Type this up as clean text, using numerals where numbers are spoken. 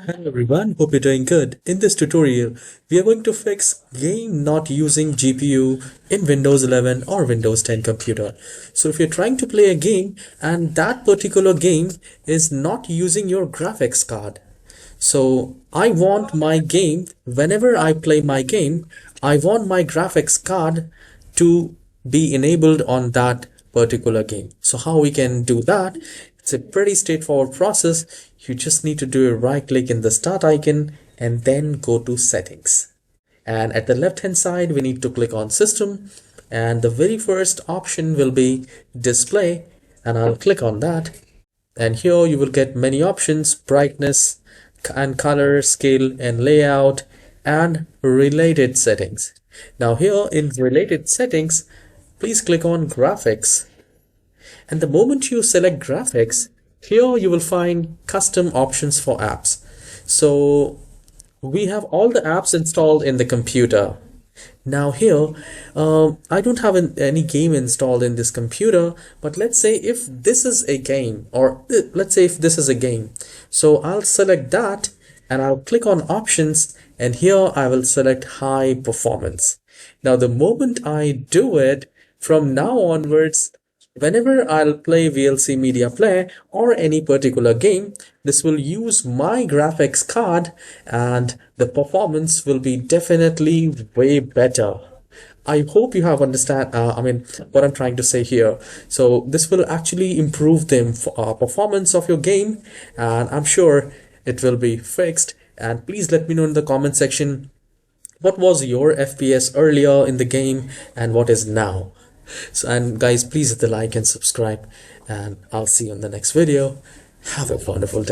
Hello everyone, hope you're doing good. In this tutorial, we are going to fix game not using GPU in Windows 11 or Windows 10 computer. So if you're trying to play a game and that particular game is not using your graphics card. So I want my game, whenever I play my game, I want my graphics card to be enabled on that particular game. So how we can do that? It's a pretty straightforward process. You just need to do a right click in the start icon and then go to settings. And at the left hand side, we need to click on system. And the very first option will be display. And I'll click on that. And here you will get many options: brightness and color, scale and layout, and related settings. Now here in related settings, please click on graphics. And the moment you select graphics, here you will find custom options for apps. So we have all the apps installed in the computer. Now here, I don't have any game installed in this computer, but let's say if this is a game, or let's say if this is a game. So I'll select that and I'll click on options, and here I will select high performance. Now the moment I do it, from now onwards, whenever I'll play VLC Media Player or any particular game, this will use my graphics card and the performance will be definitely way better. I hope you have understand what I'm trying to say here. So this will actually improve the performance of your game, and I'm sure it will be fixed. And please let me know in the comment section what was your FPS earlier in the game and what is now. So, and guys, please hit the like and subscribe, and I'll see you in the next video. Have a wonderful day.